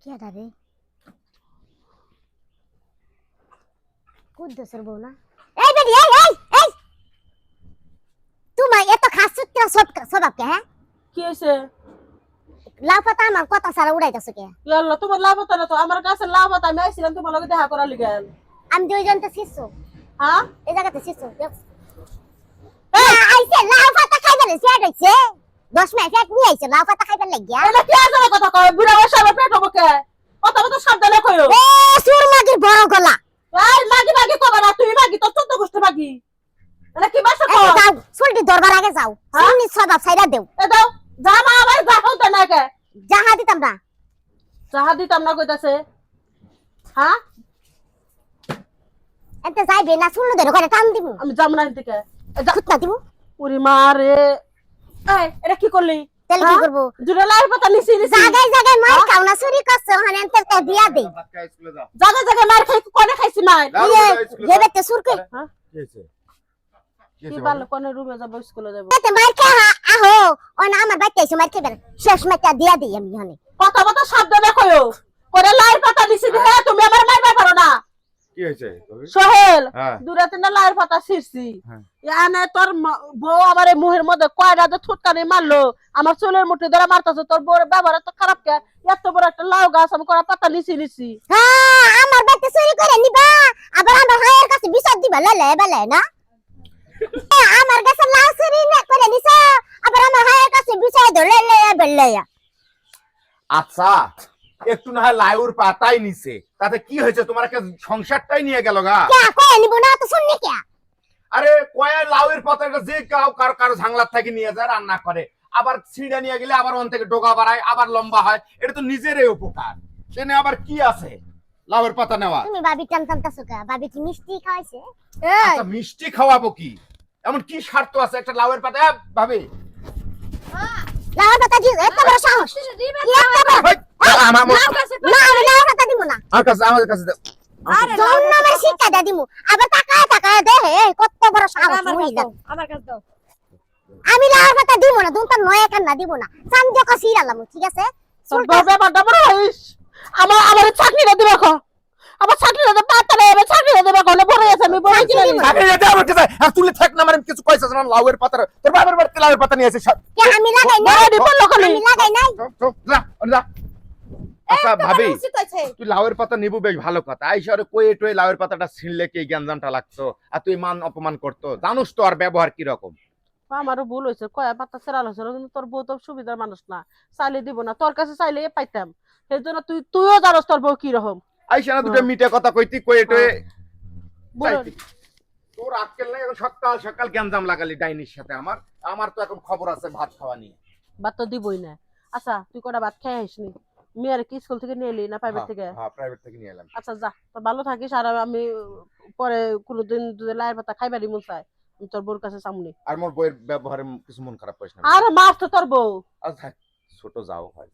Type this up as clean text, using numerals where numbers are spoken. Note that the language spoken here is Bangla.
কে দাবি কুদ্দুসের বউ না? এই বেটি এই তোমার এত খাসুত্রা স্বভাব কে? হ্যাঁ কি হয়েছে? লাউ পাতা আমার কথা সারা উড়াইতেছো কে? ইয়াল্লা তোমার লাভ হতো না তো, আমার কাছে লাভ হতো, আমি আইছিলাম তোমার লগে দেখা করার লিগে। আমি দুইজন তো শিশু হ্যাঁ এই জায়গাতে শিশু আইছে লাউ পাতা খাইবে না সেট হইছে 10 মিনিট এক নিয়ে আইছে লাউ পাতা খাইবে লাগিয়া। এটা কি আজব কথা কয়? বুড়া বয়সে আমার পেট হবে কে? কথা মতো সাবধানে কইও। এ সুরমাগির বড় গলা এই মাগি মাগি কবে না, তুই মাগি তো 14 গোষ্ঠী মাগি। এটা কি ভাষা এই কয়? যাও সুলটি দরবার আগে যাও সুন্নি স্বভাব ছাইরা দেও। এ দাও যা মা আমার যা হতো না কে জাহা দিতাম না চাহা দিতাম না কইতাছে। হ্যাঁ এতে যাইবে না শুনলো ধরে করে টান দিমু আমি যাম না থেকে। খুতনা দিমু ওরে মা রে, এই এটা কি করলি? তাহলে কি করব? জুড়ে লাই পাতা নিছি নিছি জায়গায় জায়গায় মার খাও না চুরি করছো হানে এনতে দিয়া দেই জায়গা জায়গা মার খাই কোনে খাইছি মার। হেবেতে সুর কই হ্যাঁ কি হয়েছে? কি ভালো কোনে রুমে যাব, স্কুলে যাব। এতে মার খা আহো ওনা আমার বাইতে এসে মার খাইবেন শেষ মাইটা দিয়া দেই আমি হানে। কথা মতো সাবধানে কইও, করে লাই পাতা নিছি হে তুমি আমার মারবা পারো না। কি হয়েছে? সোহেল হ্যাঁ। দূরাতে না লাইর পাতা ছিড়ছি, হ্যাঁ। ইয়ানে তোর বউ আমার এই মুহের মধ্যে কয়টা যে থুতকানি মারলো, আমার চুলের মুঠি ধরে মারতাছে। তোর বউর ব্যবহার তো খারাপ কে? এত বড় একটা লাউ গাছ আমি করা পাতা নিছি নিছি। হ্যাঁ আমার বাইতে চুরি করে নিবা আবার আমার হায়ের কাছে বিচার দিবা লেলে বেলে না আমার কাছে লাউ চুরি না করে নিছো আবার আমার হায়ের কাছে বিচার ধরে লেলে বেলে। আচ্ছা একটু না হয় লাউর পাতাই নিছে, তাতে কি হয়েছে? তোমার একটা সংসারটাই নিয়ে গেল গা। কে কই নিব না তো শুননি কে? আরে কয়া লাউয়ের পাতাটা যে কারো কারো ঝাংলার থেকে নিয়ে যায় রান্না করে, আবার ছিঁড়ে নিয়ে গেলে আবার ওন থেকে ডোকা বাড়ায় আবার লম্বা হয়, এটা তো নিজেরই উপকার। সেনে আবার কি আছে লাউয়ের পাতা নেওয়া? তুমি ভাবি টান টানতাছো কে? ভাবি কি মিষ্টি খাওয়াইছে? আচ্ছা মিষ্টি খাওয়াবো কি, এমন কি স্বার্থ আছে একটা লাউয়ের পাতা? ভাবি লাউ পাতা দি এত বড় সাহস কি এত বড় আমার না আমি লাউ পাতা দিব না আমার কাছে দাও। আরে জন নামের শিক্ষা দে দিমু আবার তাকায় তাকায় দে হে কত বড় সাহস মহিলা। আমার কাছে দাও। আমি লাউ পাতা দিব না দুনটা নয় কান্না দিব না সামজে কা সিরালাম ঠিক আছে? তোর বউ ব্যাপারটা বড় হইস। আমার চাকরিটা দিবা কো, আমার চাকরিটা দে পাতা রে, আমার চাকরিটা দিবা কো না বড় আছে আমি বড় কি জানি। আরে এটা আমার কাছে তুলে থাক না, মানে কিছু কইছস না লাউয়ের পাতা। তোর বাবার বাড়িতে লাউয়ের পাতা নিয়ে এসে কে আমি লাগাই না বড় ডিপল লোক আমি লাগাই নাই যা যা। আচ্ছা ভাবি উচিত আছে। তুই লাউয়ের পাতা নিবু বেশ ভালো কথা, আইসারে কয়ে টয়ে লাউয়ের পাতাটা ছিঁড়লে কি গ্যাঞ্জামটা লাগতো, আর তুই মান অপমান করতো। জানোস তো আর ব্যবহার কি রকম। আমারও ভুল হয়েছে, কয়া পাতা সেরাল হয়েছিল, কিন্তু তোর বউ তো সুবিধার মানুষ না, চাইলে দিব না, তোর কাছে চাইলে পাইতাম। সেই জন্য তুইও জানোস তোর বউ কি রকম। আইসা না দুটো মিঠে কথা কইতি কয়ে টয়ে বুড়ো চাইতি। তোর আজকাল নাই, এখন সকাল সকাল গ্যাঞ্জাম লাগালি ডাইনির সাথে। আমার তো এখন খবর আছে ভাত খাওয়া নিয়ে। ভাত তো দিবই না। আচ্ছা তুই কটা ভাত খেয়ে আসনি? মেয়ের কি স্কুল থেকে নিয়ে এলি না প্রাইভেট থেকে? হ্যাঁ প্রাইভেট থেকে নিয়ে এলাম। আচ্ছা যা, তো ভালো থাকিস। আর আমি পরে কোনোদিন যদি লাইয়ের পাতা খাইবারই মন চায় আমি তোর বউর কাছে সামনে। আর মোর বইয়ের ব্যবহারে কিছু মন খারাপ করিস না। আর মাছ তো তোর বউ। আচ্ছা ছোট যাও হয়।